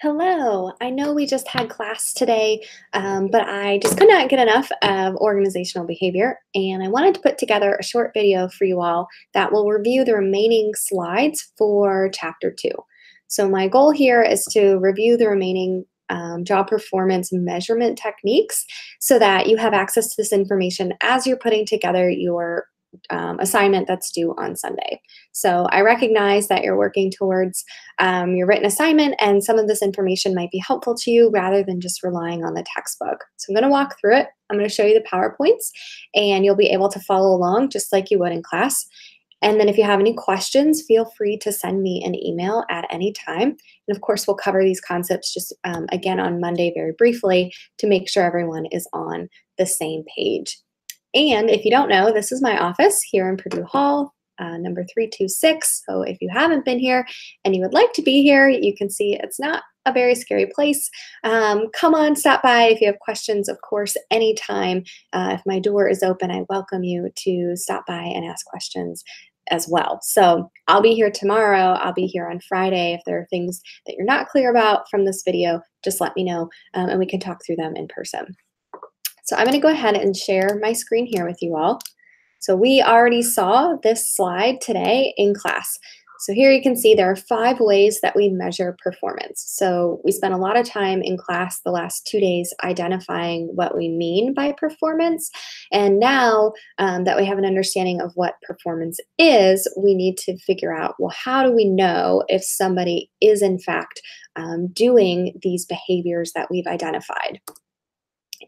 Hello. I know we just had class today, but I just could not get enough of organizational behavior, and I wanted to put together a short video for you all that will review the remaining slides for Chapter 2. So my goal here is to review the remaining job performance measurement techniques so that you have access to this information as you're putting together your assignment that's due on Sunday. So I recognize that you're working towards your written assignment, and some of this information might be helpful to you rather than just relying on the textbook. So I'm going to walk through it. I'm going to show you the PowerPoints, and you'll be able to follow along just like you would in class. And then if you have any questions, feel free to send me an email at any time. And of course, we'll cover these concepts just again on Monday very briefly to make sure everyone is on the same page. And if you don't know, this is my office here in Purdue Hall, number 326. So if you haven't been here and you would like to be here, you can see it's not a very scary place. Come on, stop by if you have questions, of course, anytime. If my door is open, I welcome you to stop by and ask questions as well. So I'll be here tomorrow. I'll be here on Friday. If there are things that you're not clear about from this video, just let me know and we can talk through them in person. So I'm going to go ahead and share my screen here with you all. So we already saw this slide today in class. So here you can see there are 5 ways that we measure performance. So we spent a lot of time in class the last 2 days identifying what we mean by performance. And now that we have an understanding of what performance is, we need to figure out, well, how do we know if somebody is in fact doing these behaviors that we've identified?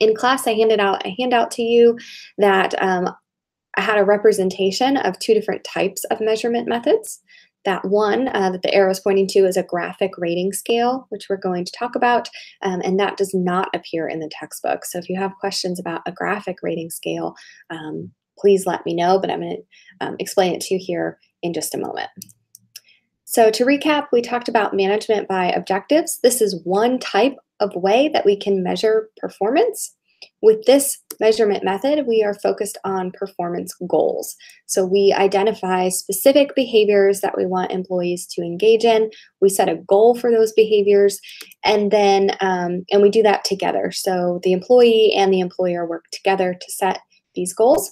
In class, I handed out a handout to you that I had a representation of 2 different types of measurement methods. That one that the arrow is pointing to is a graphic rating scale, which we're going to talk about, and that does not appear in the textbook. So if you have questions about a graphic rating scale, please let me know, but I'm going to explain it to you here in just a moment. So to recap, we talked about management by objectives. This is one type of way that we can measure performance. With this measurement method, we are focused on performance goals. So we identify specific behaviors that we want employees to engage in. We set a goal for those behaviors, and then and we do that together. So the employee and the employer work together to set these goals.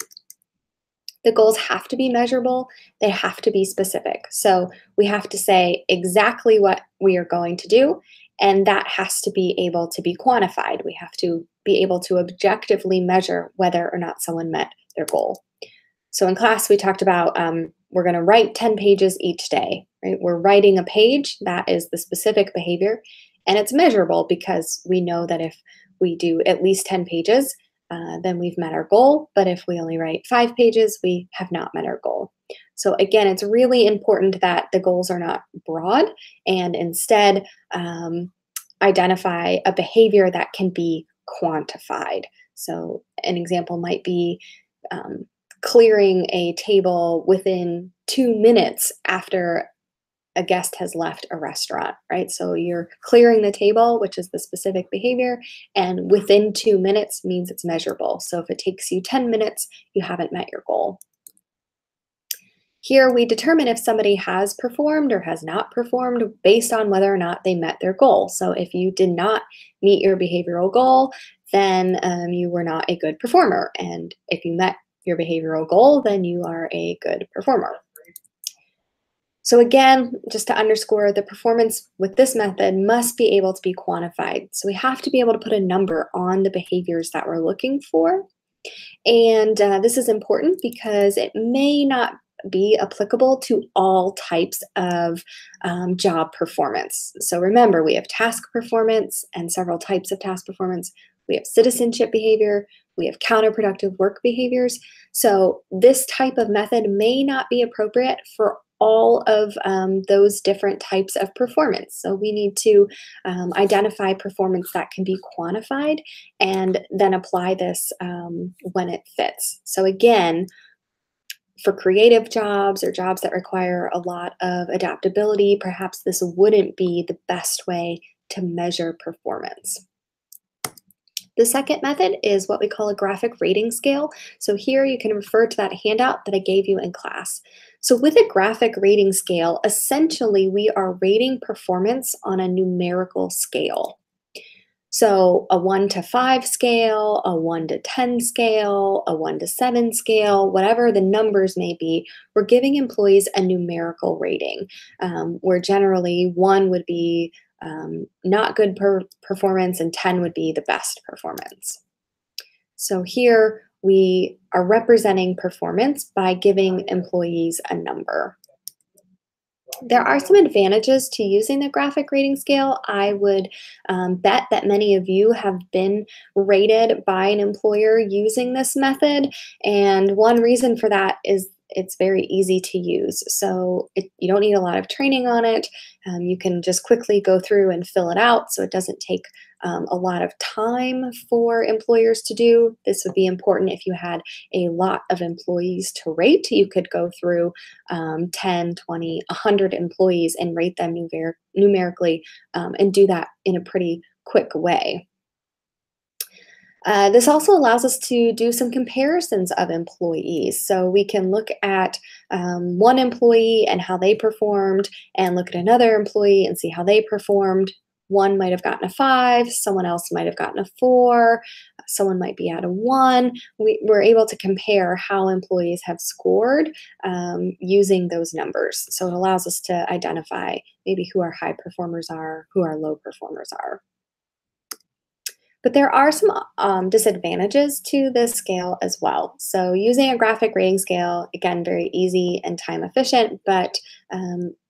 The goals have to be measurable. They have to be specific. So we have to say exactly what we are going to do, and that has to be able to be quantified. We have to be able to objectively measure whether or not someone met their goal. So in class, we talked about we're going to write 10 pages each day. Right? We're writing a page. That is the specific behavior, and it's measurable because we know that if we do at least 10 pages, then we've met our goal. But if we only write 5 pages, we have not met our goal. So again, it's really important that the goals are not broad and instead identify a behavior that can be quantified. So an example might be clearing a table within 2 minutes after a guest has left a restaurant, right? So you're clearing the table, which is the specific behavior, and within 2 minutes means it's measurable. So if it takes you 10 minutes, you haven't met your goal. Here we determine if somebody has performed or has not performed based on whether or not they met their goal. So if you did not meet your behavioral goal, then you were not a good performer. And if you met your behavioral goal, then you are a good performer. So again, just to underscore, the performance with this method must be able to be quantified. So we have to be able to put a number on the behaviors that we're looking for. And this is important because it may not be applicable to all types of job performance. So remember, we have task performance and several types of task performance. We have citizenship behavior. We have counterproductive work behaviors. So this type of method may not be appropriate for all of those different types of performance. So we need to identify performance that can be quantified and then apply this when it fits. So again, for creative jobs or jobs that require a lot of adaptability, perhaps this wouldn't be the best way to measure performance. The second method is what we call a graphic rating scale. So here you can refer to that handout that I gave you in class. So with a graphic rating scale, essentially we are rating performance on a numerical scale. So a 1 to 5 scale, a 1 to 10 scale, a 1 to 7 scale, whatever the numbers may be, we're giving employees a numerical rating, where generally 1 would be not good performance and 10 would be the best performance. So here we are representing performance by giving employees a number. There are some advantages to using the graphic rating scale. I would bet that many of you have been rated by an employer using this method. And one reason for that is it's very easy to use. So you don't need a lot of training on it. You can just quickly go through and fill it out, so it doesn't take a lot of time for employers to do. This would be important if you had a lot of employees to rate. You could go through 10, 20, 100 employees and rate them numerically and do that in a pretty quick way. This also allows us to do some comparisons of employees. So we can look at one employee and how they performed, and look at another employee and see how they performed. One might have gotten a 5, someone else might have gotten a 4, someone might be at a 1. We're able to compare how employees have scored using those numbers. So it allows us to identify maybe who our high performers are, who our low performers are. But there are some disadvantages to this scale as well. So using a graphic rating scale, again, very easy and time efficient, but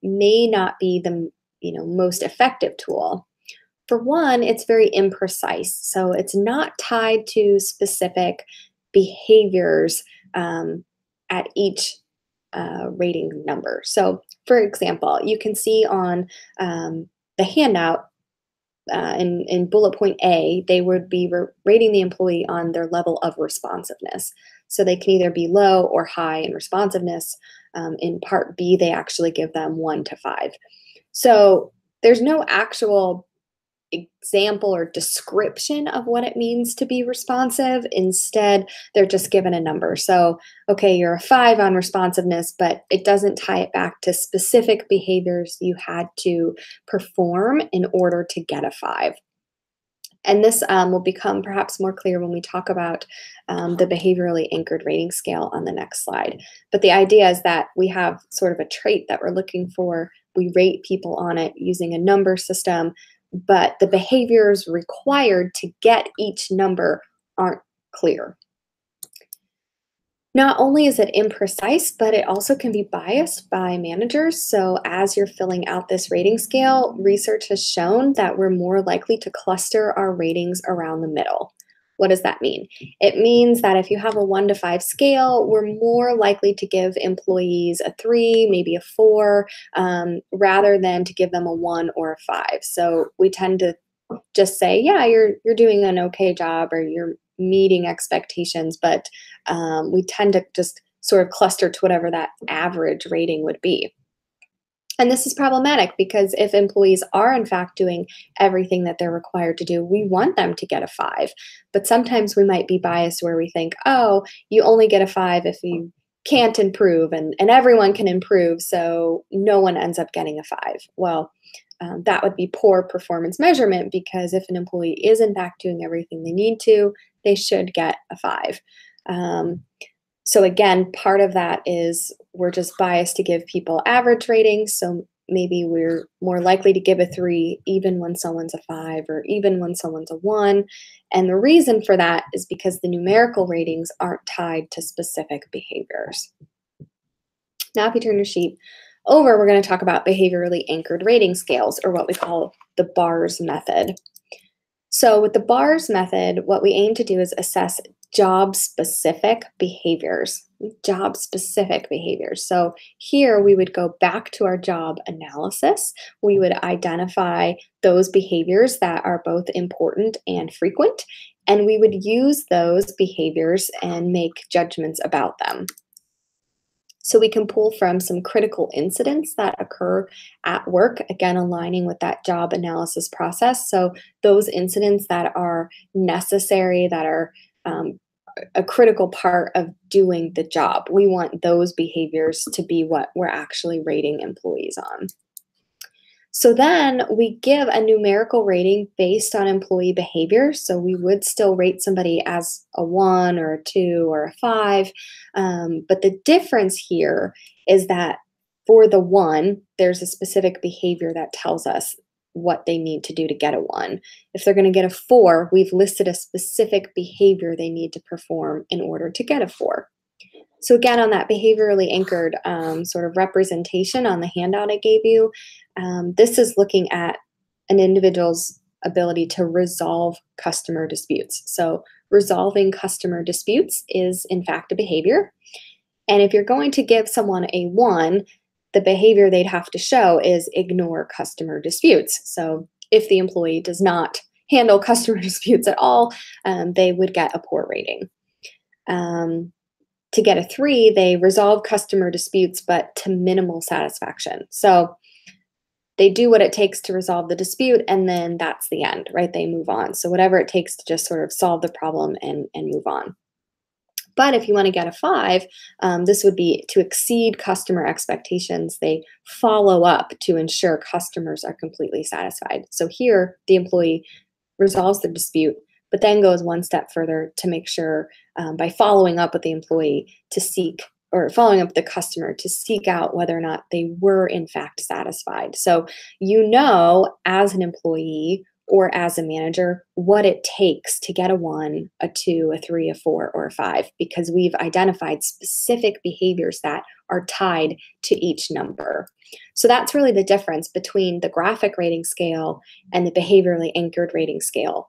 may not be the most effective tool. For one, it's very imprecise. So it's not tied to specific behaviors at each rating number. So for example, you can see on the handout, in bullet point A, they would be rating the employee on their level of responsiveness. So they can either be low or high in responsiveness. In part B, they actually give them 1 to 5. So there's no actual example or description of what it means to be responsive. Instead, they're just given a number. So, okay, you're a 5 on responsiveness, but it doesn't tie it back to specific behaviors you had to perform in order to get a 5. And this will become perhaps more clear when we talk about the behaviorally anchored rating scale on the next slide. But the idea is that we have sort of a trait that we're looking for. We rate people on it using a number system, but the behaviors required to get each number aren't clear. Not only is it imprecise, but it also can be biased by managers. So as you're filling out this rating scale, research has shown that we're more likely to cluster our ratings around the middle. What does that mean? It means that if you have a 1 to 5 scale, we're more likely to give employees a 3, maybe a 4, rather than to give them a 1 or a 5. So we tend to just say, yeah, you're doing an okay job, or you're meeting expectations, but we tend to just sort of cluster to whatever that average rating would be. And this is problematic because if employees are in fact doing everything that they're required to do, we want them to get a 5. But sometimes we might be biased where we think, oh, you only get a 5 if you can't improve, and everyone can improve, so no one ends up getting a 5. Well, that would be poor performance measurement, because if an employee is in fact doing everything they need to, they should get a 5. So again, part of that is we're just biased to give people average ratings. So maybe we're more likely to give a 3 even when someone's a 5, or even when someone's a 1. And the reason for that is because the numerical ratings aren't tied to specific behaviors. Now, if you turn your sheet over, we're going to talk about behaviorally anchored rating scales, or what we call the BARS method. So with the BARS method, what we aim to do is assess job-specific behaviors. Job-specific behaviors. So here we would go back to our job analysis. We would identify those behaviors that are both important and frequent, and we would use those behaviors and make judgments about them. So we can pull from some critical incidents that occur at work, again, aligning with that job analysis process. So those incidents that are necessary, that are a critical part of doing the job. We want those behaviors to be what we're actually rating employees on. So then we give a numerical rating based on employee behavior. So we would still rate somebody as a 1 or a 2 or a 5. But the difference here is that for the 1, there's a specific behavior that tells us what they need to do to get a 1. If they're going to get a 4, we've listed a specific behavior they need to perform in order to get a 4. So again, on that behaviorally anchored sort of representation on the handout I gave you, this is looking at an individual's ability to resolve customer disputes. So resolving customer disputes is in fact a behavior. And if you're going to give someone a 1, the behavior they'd have to show is ignore customer disputes. So if the employee does not handle customer disputes at all, they would get a poor rating. To get a 3, they resolve customer disputes, but to minimal satisfaction. So they do what it takes to resolve the dispute, and then that's the end, right? They move on. So whatever it takes to just sort of solve the problem and move on. But if you want to get a 5, this would be to exceed customer expectations. They follow up to ensure customers are completely satisfied. So here, the employee resolves the dispute, but then goes one step further to make sure by following up with the employee to seek, or following up with the customer to seek out whether or not they were in fact satisfied. So you know, as an employee or as a manager, what it takes to get a 1, a 2, a 3, a 4, or a 5, because we've identified specific behaviors that are tied to each number. So that's really the difference between the graphic rating scale and the behaviorally anchored rating scale,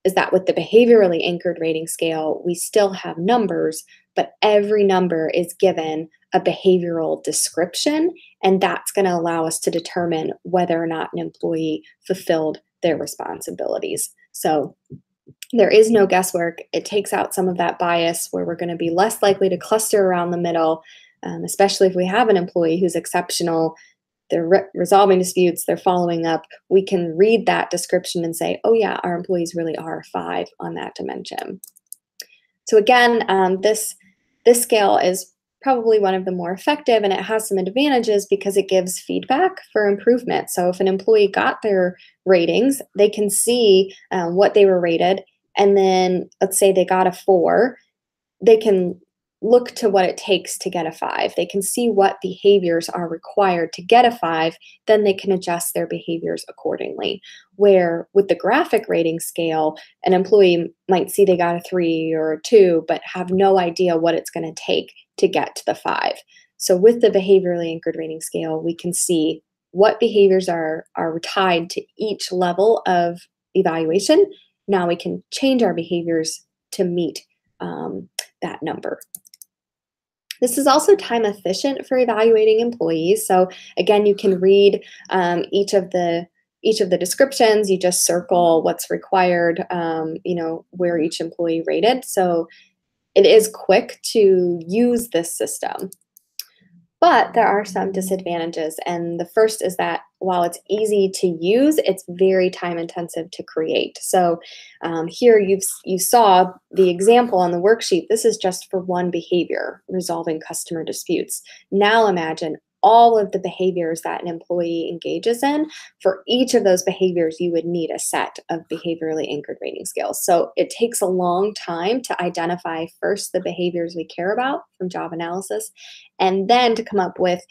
is that with the behaviorally anchored rating scale, we still have numbers, but every number is given a behavioral description, and that's going to allow us to determine whether or not an employee fulfilled their responsibilities. So there is no guesswork. It takes out some of that bias where we're going to be less likely to cluster around the middle, especially if we have an employee who's exceptional. They're resolving disputes, they're following up. We can read that description and say, oh yeah, our employees really are 5 on that dimension. So again, this scale is probably one of the more effective, and it has some advantages because it gives feedback for improvement. So if an employee got their ratings, they can see what they were rated, and then let's say they got a 4, they can look to what it takes to get a 5. They can see what behaviors are required to get a 5, then they can adjust their behaviors accordingly. Where with the graphic rating scale, an employee might see they got a 3 or a 2, but have no idea what it's going to take to get to the 5. So with the behaviorally anchored rating scale, we can see what behaviors are tied to each level of evaluation. Now we can change our behaviors to meet that number. This is also time efficient for evaluating employees. So again, you can read each of the descriptions. You just circle what's required, where each employee rated. So it is quick to use this system. But there are some disadvantages, and the first is that while it's easy to use, it's very time intensive to create. So here you saw the example on the worksheet. This is just for one behavior, resolving customer disputes. Now imagine all of the behaviors that an employee engages in. For each of those behaviors, you would need a set of behaviorally anchored rating scales. So it takes a long time to identify first the behaviors we care about from job analysis, and then to come up with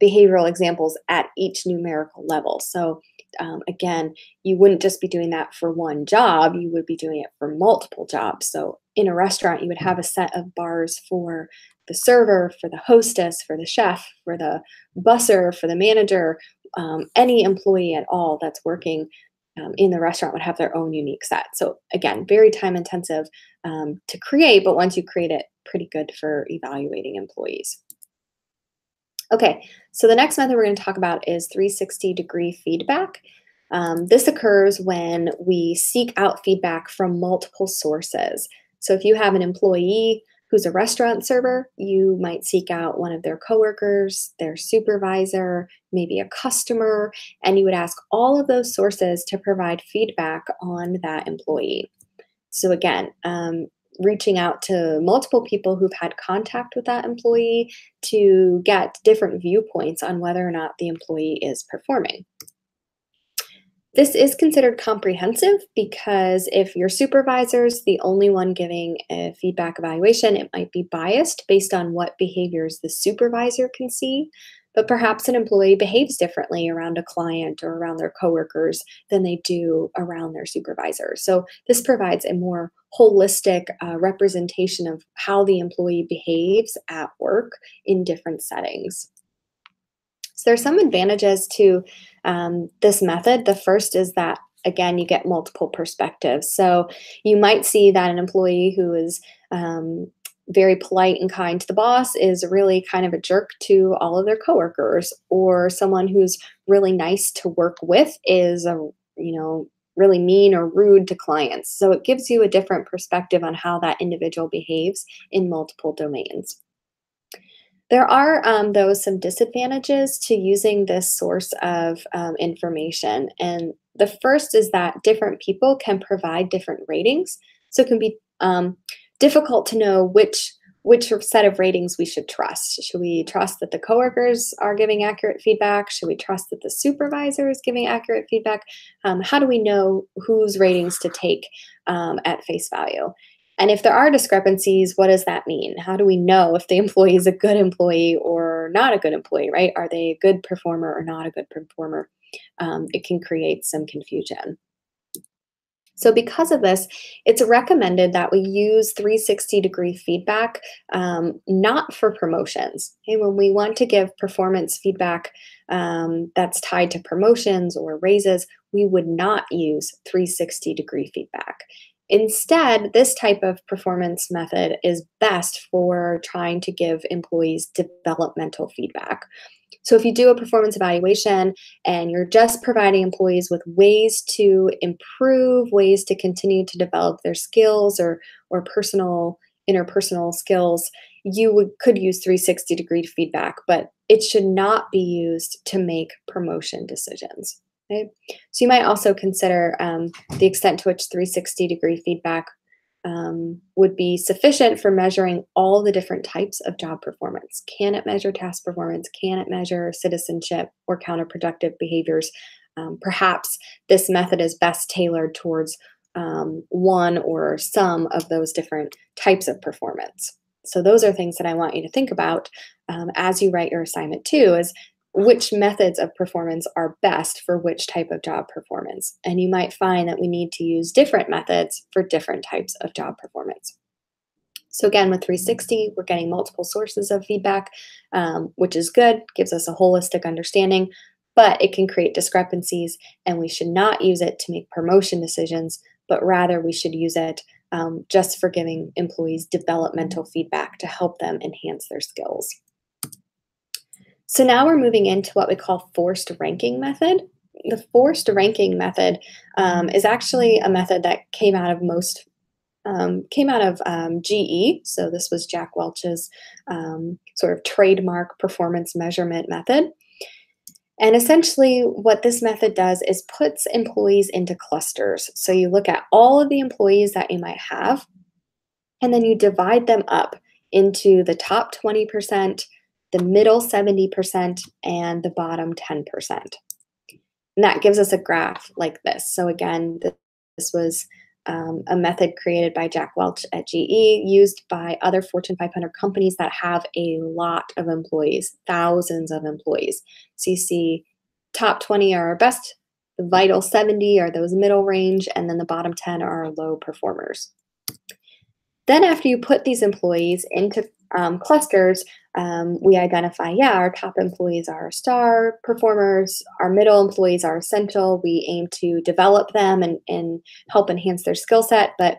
behavioral examples at each numerical level. So again, you wouldn't just be doing that for one job, you would be doing it for multiple jobs. So in a restaurant, you would have a set of bars for the server, for the hostess, for the chef, for the busser, for the manager. Any employee at all that's working in the restaurant would have their own unique set. So again, very time intensive to create, but once you create it, pretty good for evaluating employees. Okay, so the next method we're going to talk about is 360-degree feedback. This occurs when we seek out feedback from multiple sources. So if you have an employee who's a restaurant server, you might seek out one of their coworkers, their supervisor, maybe a customer, and you would ask all of those sources to provide feedback on that employee. So again, reaching out to multiple people who've had contact with that employee to get different viewpoints on whether or not the employee is performing. This is considered comprehensive because if your supervisor's the only one giving a feedback evaluation, it might be biased based on what behaviors the supervisor can see. But perhaps an employee behaves differently around a client or around their coworkers than they do around their supervisor. So this provides a more holistic representation of how the employee behaves at work in different settings. So there's some advantages to this method. The first is that, again, you get multiple perspectives. So you might see that an employee who is very polite and kind to the boss is really kind of a jerk to all of their coworkers, or someone who's really nice to work with is really mean or rude to clients. So it gives you a different perspective on how that individual behaves in multiple domains. There are, though, some disadvantages to using this source of information. And the first is that different people can provide different ratings. So it can be difficult to know which set of ratings we should trust. Should we trust that the coworkers are giving accurate feedback? Should we trust that the supervisor is giving accurate feedback? How do we know whose ratings to take at face value? And if there are discrepancies, what does that mean? How do we know if the employee is a good employee or not a good employee, right? Are they a good performer or not a good performer? It can create some confusion. So because of this, it's recommended that we use 360-degree feedback, not for promotions. Okay? When we want to give performance feedback that's tied to promotions or raises, we would not use 360-degree feedback. Instead, this type of performance method is best for trying to give employees developmental feedback. So if you do a performance evaluation and you're just providing employees with ways to improve, ways to continue to develop their skills or interpersonal skills, you could use 360-degree feedback, but it should not be used to make promotion decisions. Okay? So you might also consider the extent to which 360-degree feedback would be sufficient for measuring all the different types of job performance. Can it measure task performance? Can it measure citizenship or counterproductive behaviors? Perhaps this method is best tailored towards one or some of those different types of performance. So those are things that I want you to think about as you write your assignment too, is which methods of performance are best for which type of job performance. And you might find that we need to use different methods for different types of job performance. So again, with 360, we're getting multiple sources of feedback, which is good, gives us a holistic understanding, but it can create discrepancies, and we should not use it to make promotion decisions, but rather we should use it just for giving employees developmental feedback to help them enhance their skills. So now we're moving into what we call forced ranking method. The forced ranking method is actually a method that came out of GE. So this was Jack Welch's sort of trademark performance measurement method. And essentially what this method does is puts employees into clusters. So you look at all of the employees that you might have, and then you divide them up into the top 20%, the middle 70%, and the bottom 10%. And that gives us a graph like this. So again, this was a method created by Jack Welch at GE, used by other Fortune 500 companies that have a lot of employees, thousands of employees. So you see top 20 are our best, the vital 70 are those middle range, and then the bottom 10 are our low performers. Then after you put these employees into clusters, we identify, our top employees are star performers, our middle employees are essential, we aim to develop them and help enhance their skill set, but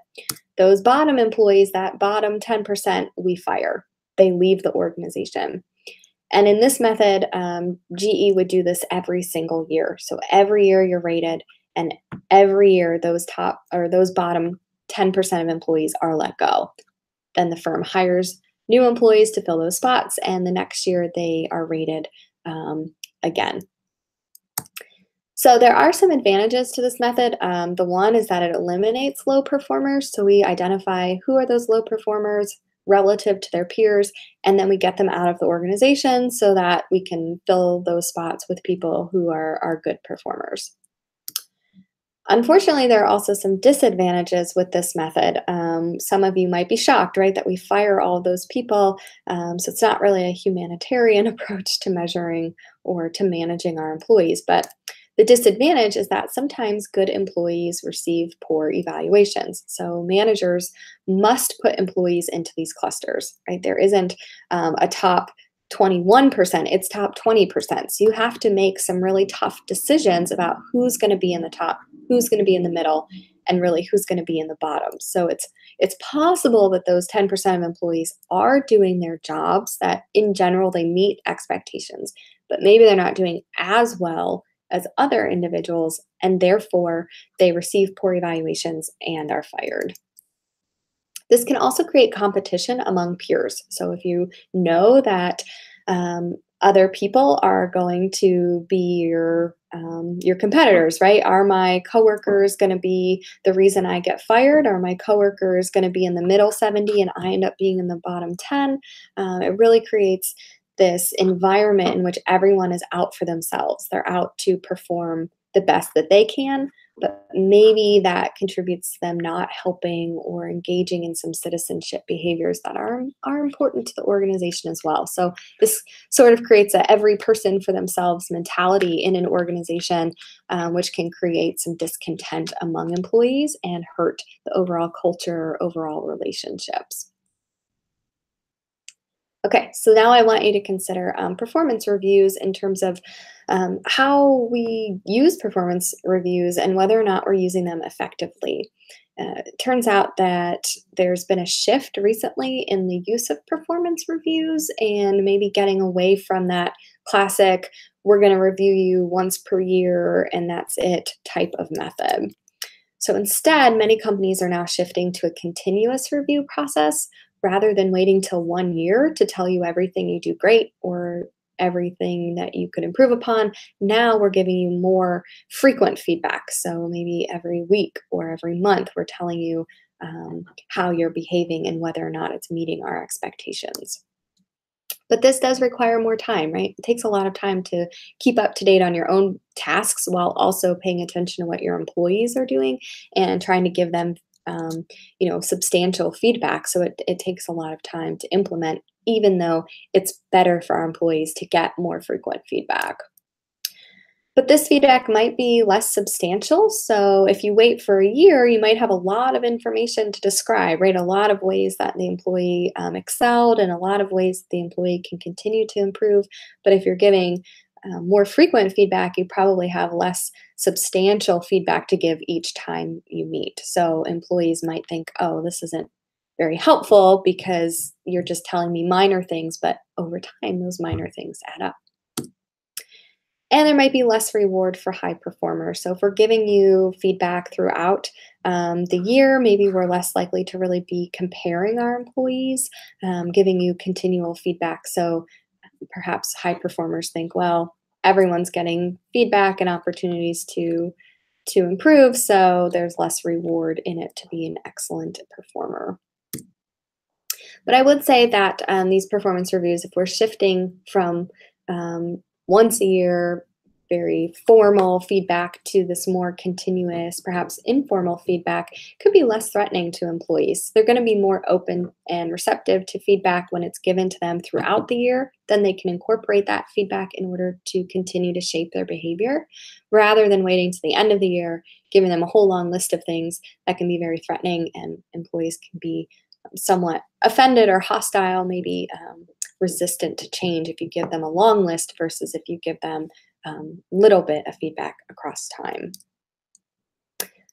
those bottom employees, that bottom 10%, we fire. They leave the organization. And in this method, GE would do this every single year. So every year you're rated, and every year those bottom 10% of employees are let go. Then the firm hires new employees to fill those spots, and the next year they are rated again. So there are some advantages to this method. The one is that it eliminates low performers. So we identify who are those low performers relative to their peers, and then we get them out of the organization so that we can fill those spots with people who are good performers. Unfortunately, there are also some disadvantages with this method. Some of you might be shocked, right, that we fire all of those people. So it's not really a humanitarian approach to measuring or to managing our employees. But the disadvantage is that sometimes good employees receive poor evaluations. So managers must put employees into these clusters, right? There isn't a top 21%, it's top 20%. So you have to make some really tough decisions about who's going to be in the top, who's going to be in the middle, and really who's going to be in the bottom. So it's possible that those 10% of employees are doing their jobs, that in general they meet expectations, but maybe they're not doing as well as other individuals, and therefore they receive poor evaluations and are fired. This can also create competition among peers. So if you know that other people are going to be your competitors, right? Are my coworkers going to be the reason I get fired? Are my coworkers going to be in the middle 70 and I end up being in the bottom 10? It really creates this environment in which everyone is out for themselves. They're out to perform the best that they can, but maybe that contributes to them not helping or engaging in some citizenship behaviors that are important to the organization as well. So this sort of creates a every person for themselves mentality in an organization, which can create some discontent among employees and hurt the overall culture, overall relationships. Okay, so now I want you to consider performance reviews in terms of how we use performance reviews and whether or not we're using them effectively. It turns out that there's been a shift recently in the use of performance reviews and maybe getting away from that classic, we're going to review you once per year and that's it type of method. So instead, many companies are now shifting to a continuous review process rather than waiting till 1 year to tell you everything you do great or everything that you could improve upon. Now we're giving you more frequent feedback. So maybe every week or every month, we're telling you how you're behaving and whether or not it's meeting our expectations. But this does require more time, right? It takes a lot of time to keep up to date on your own tasks while also paying attention to what your employees are doing and trying to give them, substantial feedback. So it takes a lot of time to implement, even though it's better for our employees to get more frequent feedback. But this feedback might be less substantial. So if you wait for a year, you might have a lot of information to describe, right? A lot of ways that the employee excelled and a lot of ways the employee can continue to improve. But if you're giving more frequent feedback, you probably have less substantial feedback to give each time you meet. So employees might think, oh, this isn't very helpful because you're just telling me minor things, but over time, those minor things add up. And there might be less reward for high performers. So if we're giving you feedback throughout the year, maybe we're less likely to really be comparing our employees, giving you continual feedback. So perhaps high performers think, well, everyone's getting feedback and opportunities to improve, so there's less reward in it to be an excellent performer. But I would say that these performance reviews, if we're shifting from once a year, very formal feedback to this more continuous, perhaps informal feedback, could be less threatening to employees. They're going to be more open and receptive to feedback when it's given to them throughout the year. Then they can incorporate that feedback in order to continue to shape their behavior, rather than waiting to the end of the year, giving them a whole long list of things that can be very threatening, and employees can be somewhat offended or hostile, maybe resistant to change if you give them a long list versus if you give them little bit of feedback across time.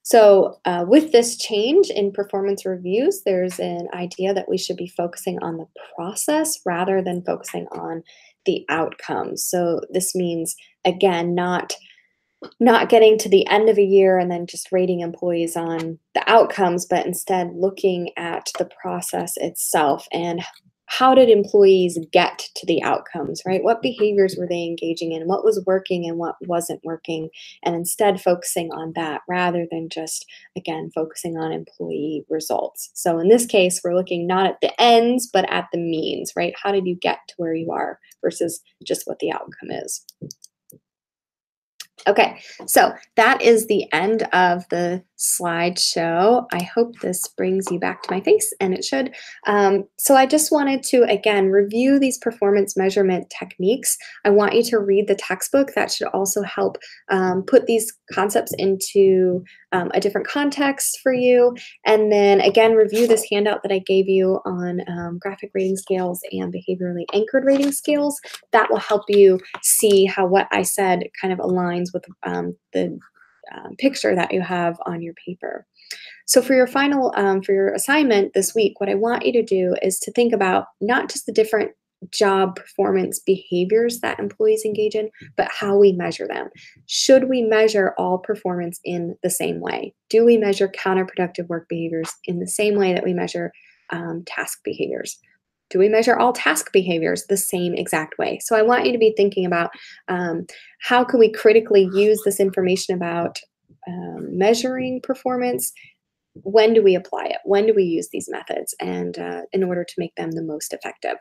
So with this change in performance reviews, there's an idea that we should be focusing on the process rather than focusing on the outcomes. So this means, again, not getting to the end of a year and then just rating employees on the outcomes, but instead looking at the process itself and how did employees get to the outcomes, right? What behaviors were they engaging in? What was working and what wasn't working? And instead focusing on that rather than just, again, focusing on employee results. So in this case, we're looking not at the ends, but at the means, right? How did you get to where you are versus just what the outcome is? Okay, so that is the end of the slideshow. I hope this brings you back to my face, and it should. So I just wanted to, again, review these performance measurement techniques. I want you to read the textbook. That should also help put these concepts into a different context for you. And then, again, review this handout that I gave you on graphic rating scales and behaviorally anchored rating scales. That will help you see how what I said kind of aligns with the picture that you have on your paper. So for your final, for your assignment this week, what I want you to do is to think about not just the different job performance behaviors that employees engage in, but how we measure them. Should we measure all performance in the same way? Do we measure counterproductive work behaviors in the same way that we measure task behaviors? Do we measure all task behaviors the same exact way? So I want you to be thinking about how can we critically use this information about measuring performance. When do we apply it? When do we use these methods? And in order to make them the most effective.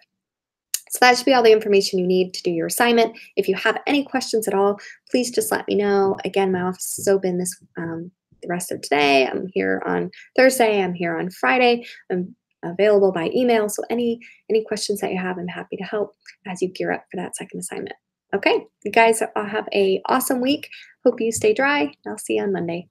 So that should be all the information you need to do your assignment. If you have any questions at all, please just let me know. Again, my office is open the rest of today. I'm here on Thursday. I'm here on Friday. I'm available by email. So any questions that you have, I'm happy to help as you gear up for that second assignment. Okay, you guys all have an awesome week. Hope you stay dry. I'll see you on Monday.